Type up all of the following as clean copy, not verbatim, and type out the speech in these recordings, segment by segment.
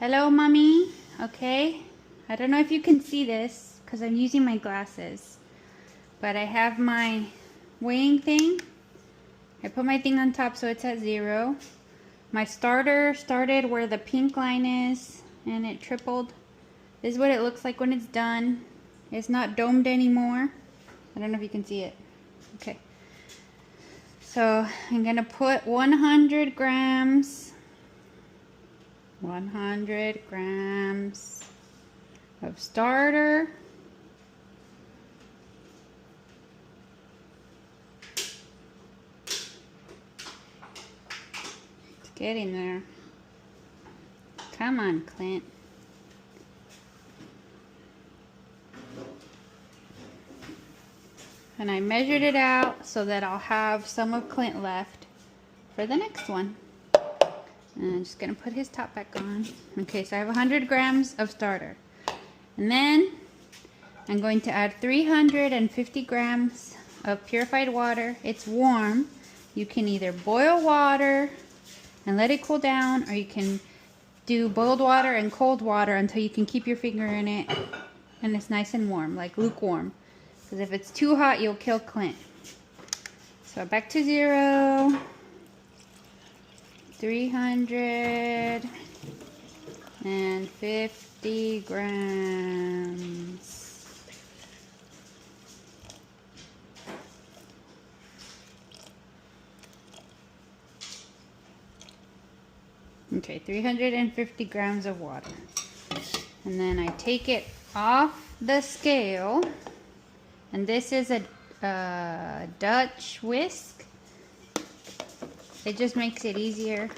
Hello, mommy. Okay. I don't know if you can see this because I'm using my glasses, but I have my weighing thing. I put my thing on top so it's at 0. My starter started where the pink line is and it tripled. This is what it looks like when it's done. It's not domed anymore. I don't know if you can see it. Okay. So I'm gonna put 100 grams of starter. It's getting there. Come on, Clint. And I measured it out so that I'll have some of Clint left for the next one. And I'm just gonna put his top back on. Okay, so I have 100 grams of starter. And then I'm going to add 350 grams of purified water. It's warm. You can either boil water and let it cool down, or you can do boiled water and cold water until you can keep your finger in it and it's nice and warm, like lukewarm. Because if it's too hot, you'll kill Clint. So back to 0. 350 grams. Okay, 350 grams of water. And then I take it off the scale. And this is a Dutch whisk. It just makes it easier.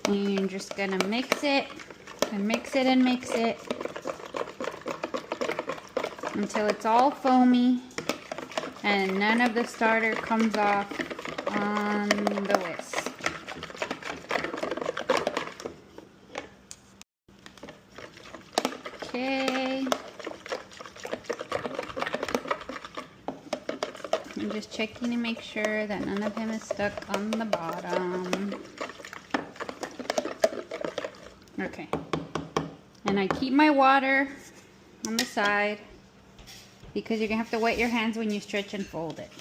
And you're just gonna mix it and mix it and mix it until it's all foamy and none of the starter comes off on the whisk. Okay. I'm just checking to make sure that none of him is stuck on the bottom. Okay. And I keep my water on the side because you're going to have to wet your hands when you stretch and fold it.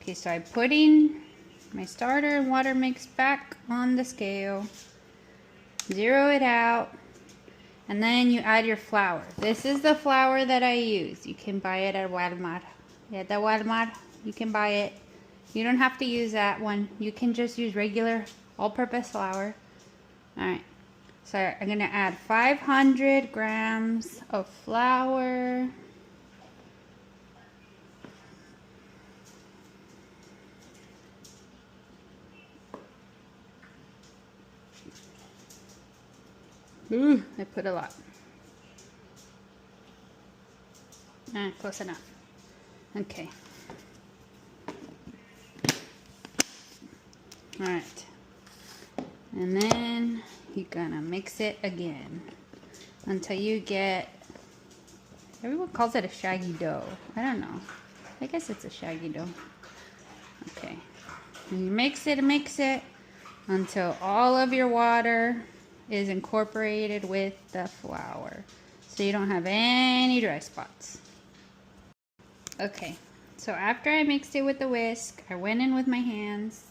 Okay, so I'm putting my starter and water mix back on the scale. Zero it out. And then you add your flour. This is the flour that I use. You can buy it at Walmart. At the Walmart, you can buy it. You don't have to use that one. You can just use regular all-purpose flour. Alright, so I'm going to add 500 grams of flour. Ooh, I put a lot. Close enough. Okay. Alright. And then you're gonna mix it again until you get, everyone calls it a shaggy dough. I don't know. I guess it's a shaggy dough. Okay. And you mix it and mix it until all of your water is incorporated with the flour. So you don't have any dry spots. Okay, so after I mixed it with the whisk, I went in with my hands.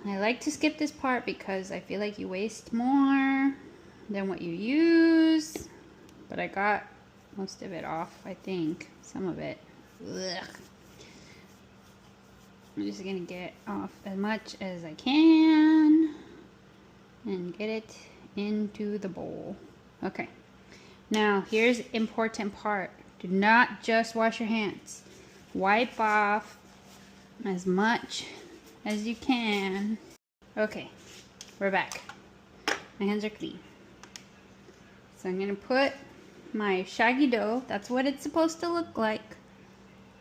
I like to skip this part because I feel like you waste more than what you use. But I got most of it off, I think. Some of it. Ugh. I'm just gonna get off as much as I can and get it into the bowl. Okay, now here's the important part. Do not just wash your hands. Wipe off as much as you can. Okay, we're back. My hands are clean. So I'm gonna put my shaggy dough, that's what it's supposed to look like.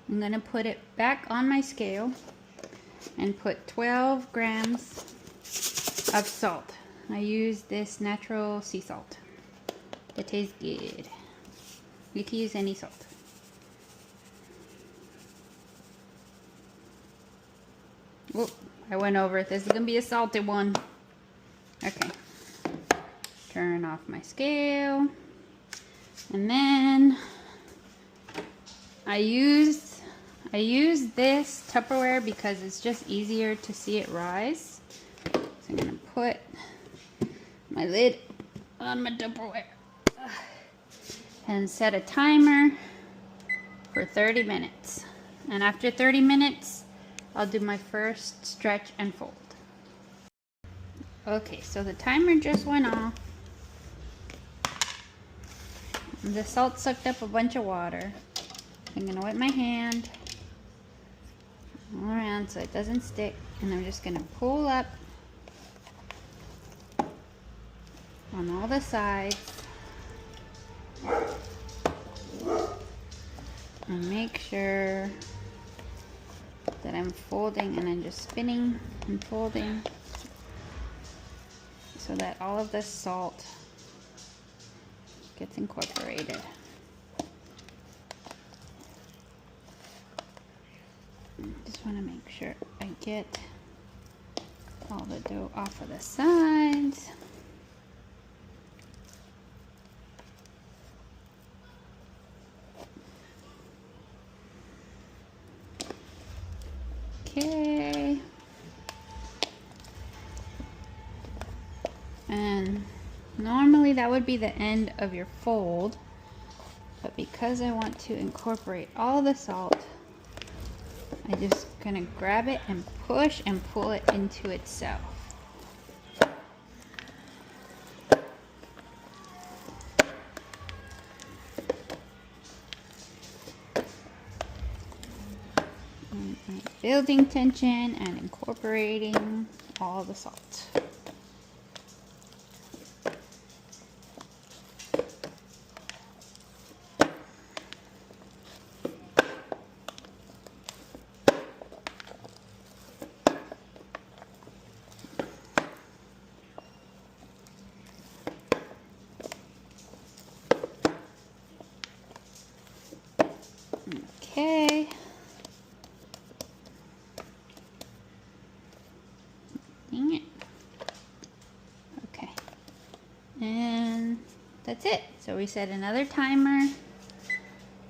I'm gonna put it back on my scale and put 12 grams of salt. I use this natural sea salt. It tastes good. You can use any salt. Whoop, I went over it. This is gonna be a salted one. Okay, turn off my scale. And then I use this Tupperware because it's just easier to see it rise. So I'm gonna put my lid on my Tupperware and set a timer for 30 minutes. And after 30 minutes, I'll do my first stretch and fold. Okay, so the timer just went off. The salt sucked up a bunch of water. I'm gonna wet my hand all around so it doesn't stick, and I'm just gonna pull up on all the sides and make sure that I'm folding, and I'm just spinning and folding so that all of the salt gets incorporated. Just want to make sure I get all the dough off of the sides. Okay. And normally that would be the end of your fold, but because I want to incorporate all the salt, I'm just gonna grab it and push and pull it into itself. And I'm building tension and incorporating all the salt. Okay. Dang it. Okay. And that's it. So we set another timer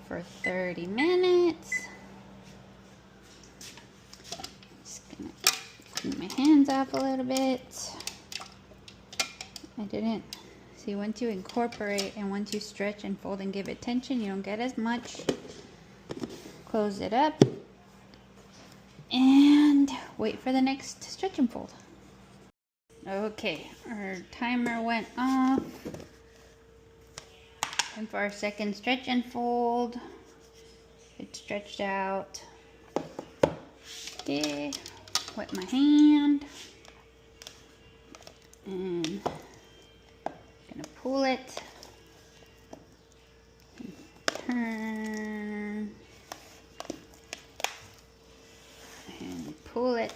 for 30 minutes. Just gonna clean my hands off a little bit. I didn't see, once you incorporate and once you stretch and fold and give it tension, you don't get as much. Close it up and wait for the next stretch and fold. Okay, our timer went off. Time for our second stretch and fold. It stretched out. Okay, wet my hand and gonna pull it and turn and pull it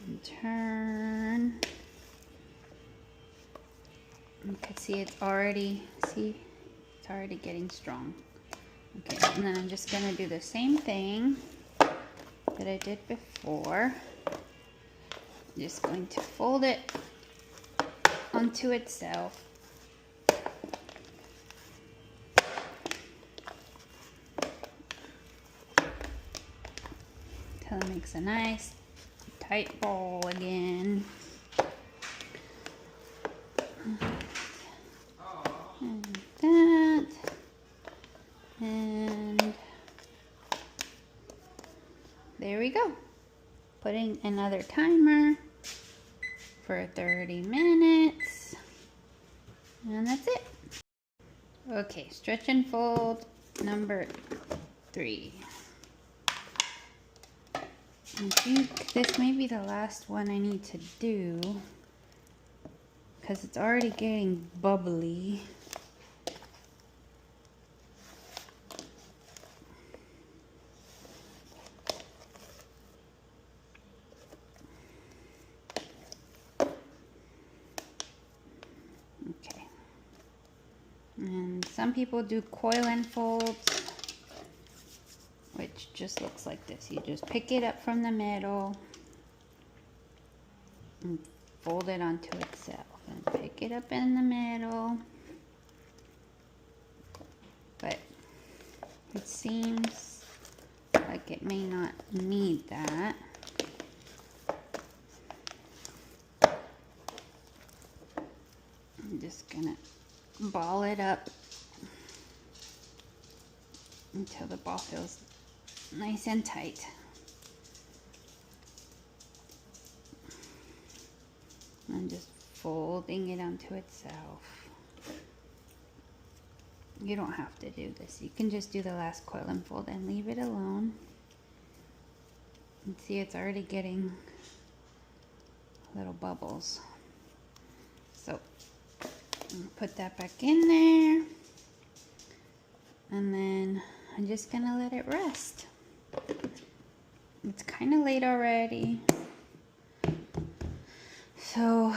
and turn. You can see it's already, it's already getting strong. Okay, and then I'm just gonna do the same thing that I did before. Just going to fold it onto itself. Until it makes a nice tight ball again. And that. And there we go. Putting another timer for 30 minutes. And that's it. Okay, stretch and fold number 3. I think this may be the last one I need to do because it's already getting bubbly. Okay. And some people do coil and folds, which just looks like this. You just pick it up from the middle and fold it onto itself. Then pick it up in the middle. But it seems like it may not need that. I'm just gonna ball it up until the ball feels nice and tight. I'm just folding it onto itself. You don't have to do this. You can just do the last coil and fold and leave it alone. And see, it's already getting little bubbles. So put that back in there. And then I'm just gonna let it rest. It's kind of late already. So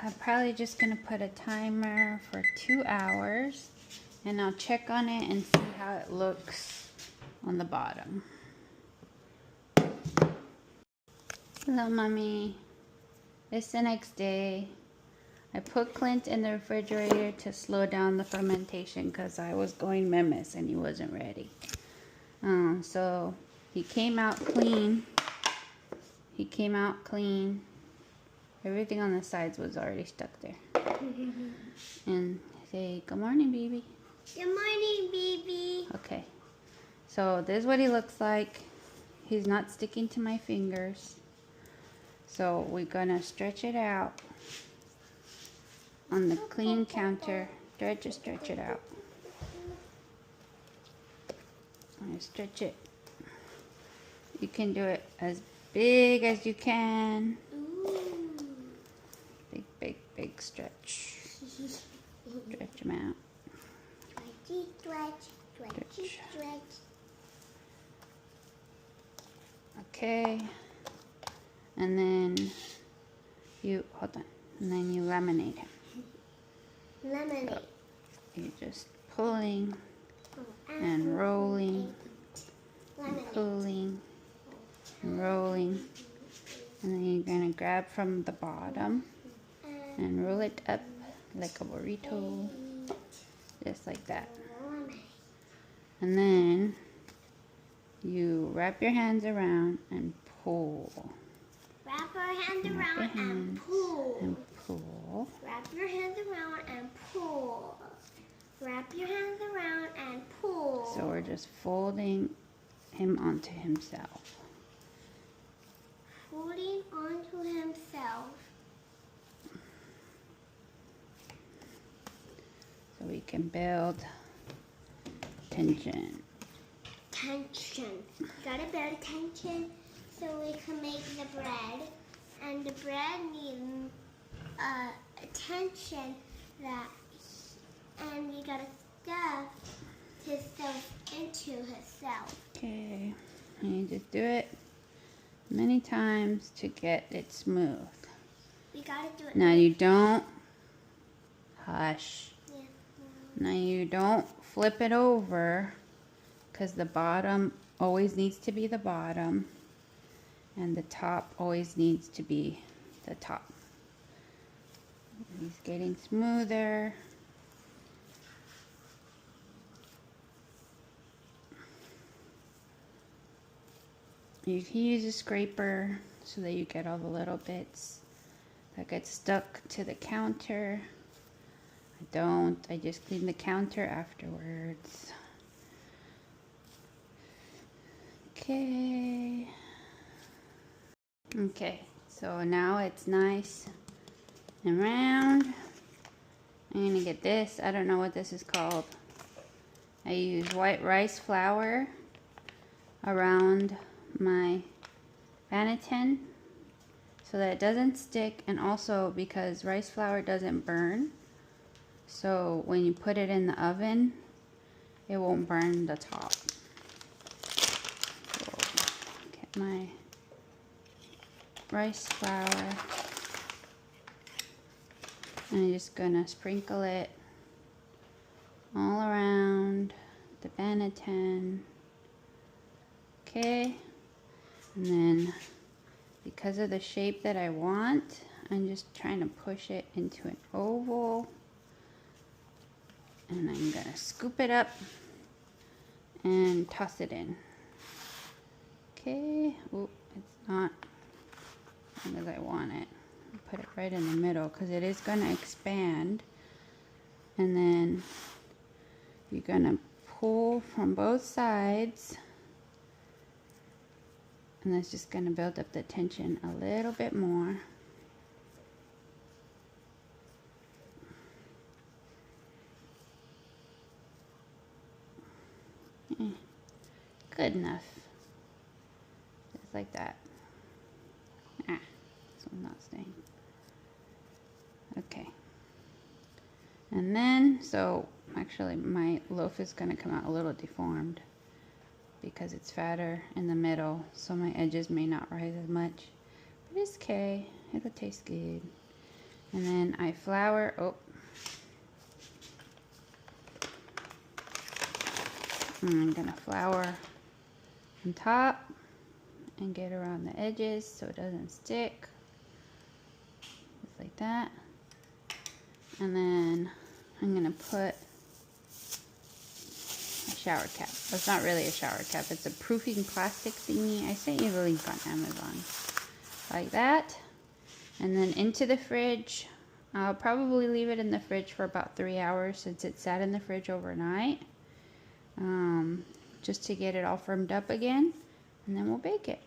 I'm probably just gonna put a timer for 2 hours. And I'll check on it and see how it looks on the bottom. Hello, Mommy. It's the next day. I put Clint in the refrigerator to slow down the fermentation because I was going memes and he wasn't ready. So he came out clean. He came out clean. Everything on the sides was already stuck there. And say, good morning, baby. Good morning, baby. Okay, so this is what he looks like. He's not sticking to my fingers. So we're gonna stretch it out on the clean counter. Stretch it out. I'm gonna stretch it. You can do it as big as you can. Ooh. Big stretch. Stretch them out. Stretch. Okay, and then you hold on, and then you laminate him. Lemonade. So you're just pulling and rolling, and pulling and rolling, and then you're gonna grab from the bottom and roll it up like a burrito, just like that. And then you wrap your hands around and pull. Wrap our hands around and pull. And pull. Wrap your hands around and pull. Wrap your hands around and pull. So we're just folding him onto himself. Folding onto himself. So we can build tension. Gotta build tension so we can make the bread. And the bread needs tension that, and you gotta stuff himself into himself. Okay, and you just do it many times to get it smooth. We gotta do it. Now you don't, hush. Yeah. Now you don't flip it over because the bottom always needs to be the bottom and the top always needs to be the top. He's getting smoother. You can use a scraper so that you get all the little bits that get stuck to the counter. I don't. I just clean the counter afterwards. Okay. Okay, so now it's nice and round. I'm gonna get this. I don't know what this is called. I use white rice flour around my banneton so that it doesn't stick, and also because rice flour doesn't burn, so when you put it in the oven it won't burn the top. So get my rice flour and I'm just gonna sprinkle it all around the banneton. Okay, and then because of the shape that I want, I'm just trying to push it into an oval. And I'm gonna scoop it up and toss it in. Okay, oh, it's not as I want it. Put it right in the middle because it is gonna expand. And then you're gonna pull from both sides. And that's just gonna build up the tension a little bit more. Good enough. Just like that. Ah, this one's not staying. Okay. And then, so actually my loaf is gonna come out a little deformed because it's fatter in the middle, so my edges may not rise as much. But it's okay, it'll taste good. And then I flour, I'm gonna flour on top and get around the edges so it doesn't stick. Just like that. And then I'm gonna put a shower cap. It's not really a shower cap, it's a proofing plastic thingy. I sent you the link on Amazon. Like that. And then into the fridge. I'll probably leave it in the fridge for about 3 hours since it sat in the fridge overnight. Just to get it all firmed up again, and then we'll bake it.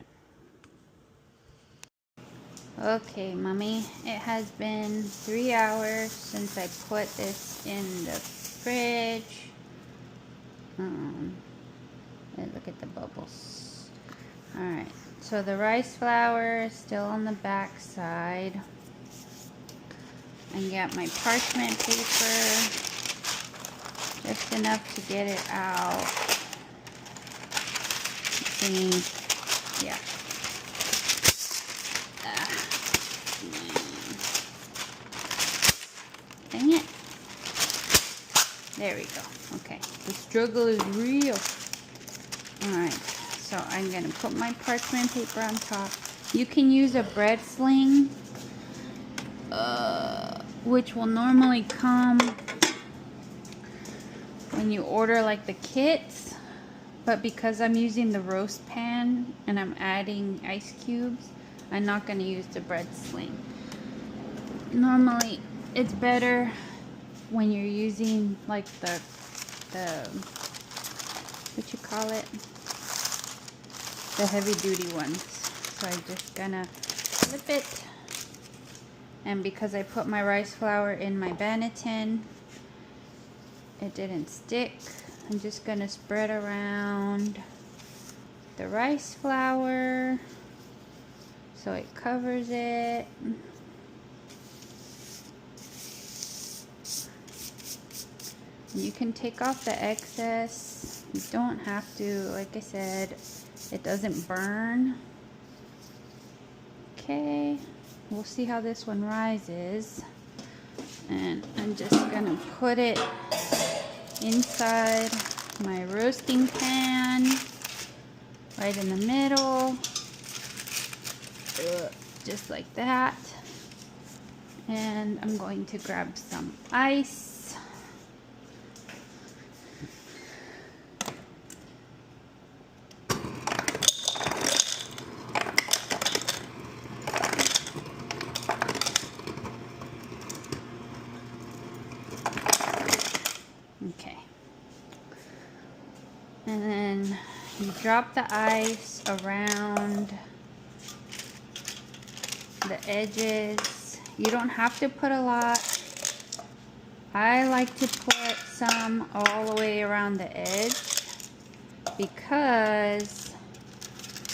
Okay, Mommy, it has been 3 hours since I put this in the fridge. Look at the bubbles. Alright, so the rice flour is still on the back side. I got my parchment paper, just enough to get it out. Yeah. Dang it. There we go. Okay. The struggle is real. Alright. So I'm going to put my parchment paper on top. You can use a bread sling, which will normally come when you order like the kits. But because I'm using the roast pan and I'm adding ice cubes, I'm not going to use the bread sling. Normally, it's better when you're using like the what you call it? The heavy duty ones. So I'm just gonna flip it. And because I put my rice flour in my banneton, it didn't stick. I'm just gonna spread around the rice flour so it covers it. You can take off the excess. You don't have to. Like I said, it doesn't burn. Okay, we'll see how this one rises. And I'm just gonna put it inside my roasting pan, right in the middle, just like that. And I'm going to grab some ice. Okay. And then you drop the ice around the edges. You don't have to put a lot. I like to put some all the way around the edge because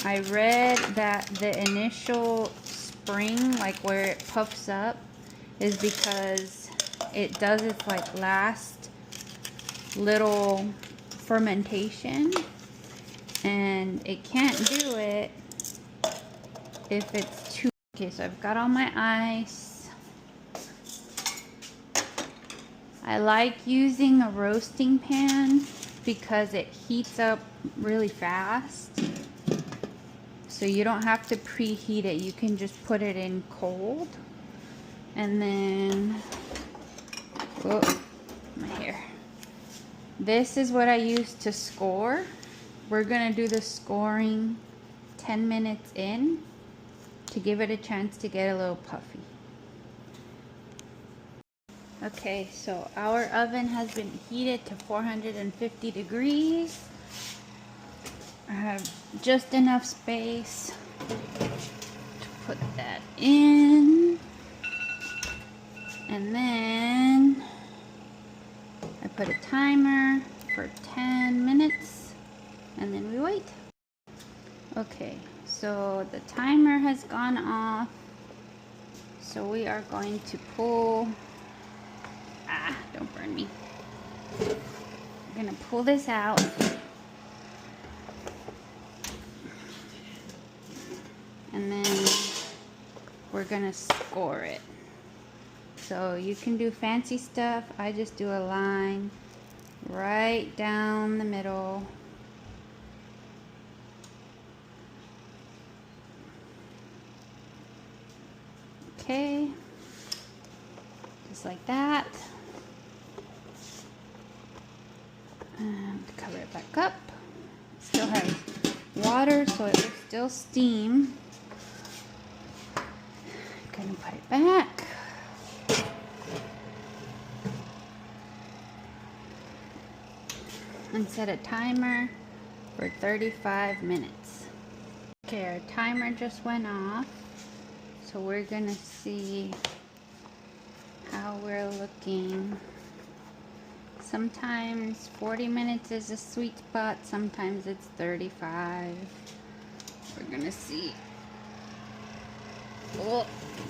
I read that the initial spring, like where it puffs up, is because it does its like last little fermentation, and it can't do it if it's too. Okay, so I've got all my ice. I like using a roasting pan because it heats up really fast, so you don't have to preheat it. You can just put it in cold And then, oh, my hair. This is what I use to score. We're gonna do the scoring 10 minutes in to give it a chance to get a little puffy. Okay, so our oven has been heated to 450 degrees. I have just enough space to put that in. And then I put a timer for 10 minutes and then we wait. Okay, so the timer has gone off. So we are going to pull, don't burn me. I'm gonna pull this out. And then we're gonna score it. So you can do fancy stuff. I just do a line right down the middle. Okay, just like that. And cover it back up. Still has water, so it will still steam. Gonna put it back. And set a timer for 35 minutes. Okay, our timer just went off. So we're gonna see how we're looking. Sometimes 40 minutes is a sweet spot, sometimes it's 35. We're gonna see. Oh,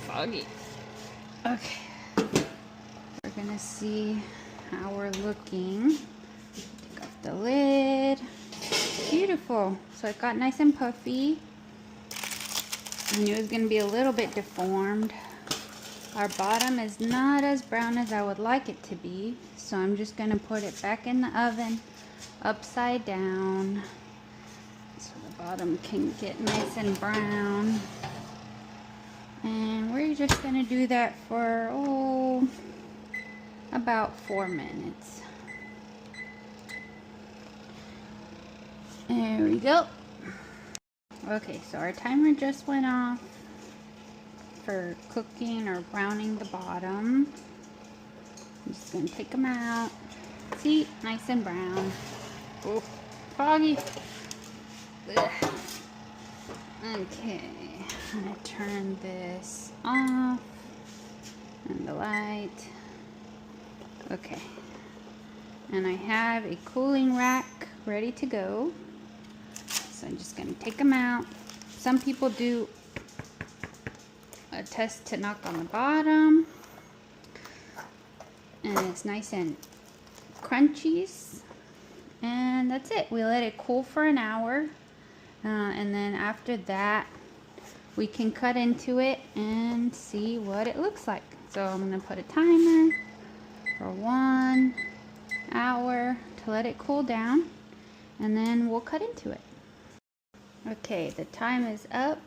foggy. Okay. We're gonna see how we're looking. Take off the lid. Beautiful. So it got nice and puffy. I knew it was gonna be a little bit deformed. Our bottom is not as brown as I would like it to be, so I'm just gonna put it back in the oven upside down so the bottom can get nice and brown. And we're just gonna do that for about 4 minutes. There we go. Okay, so our timer just went off for cooking or browning the bottom. I'm just gonna take them out. See, nice and brown. Oh, foggy. Ugh. Okay, I'm gonna turn this off and the light. Okay, and I have a cooling rack ready to go. So I'm just gonna take them out. Some people do a test to knock on the bottom, and it's nice and crunchies, and that's it. We let it cool for an hour, and then after that we can cut into it and see what it looks like. So I'm gonna put a timer for 1 hour to let it cool down, and then we'll cut into it. Okay, the time is up.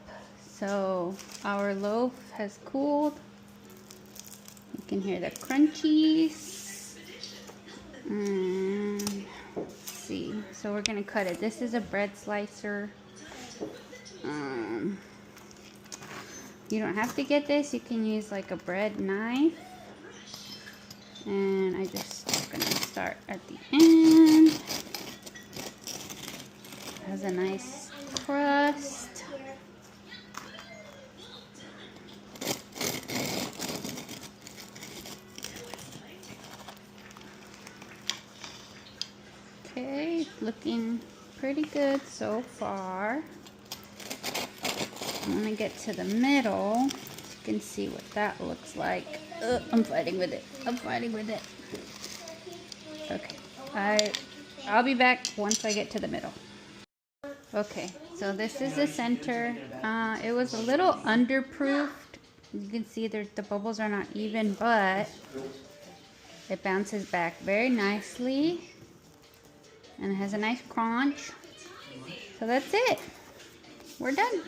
So our loaf has cooled. You can hear the crunchies. And let's see. So we're gonna cut it. This is a bread slicer. You don't have to get this. You can use like a bread knife. And I just gonna start at the end. It has a nice crust. Okay, looking pretty good so far. I'm gonna get to the middle so you can see what that looks like. I'm fighting with it. I'm fighting with it. Okay, I'll be back once I get to the middle. Okay, so this is the center. It was a little underproofed. You can see the bubbles are not even, but it bounces back very nicely. And it has a nice crunch. So that's it. We're done.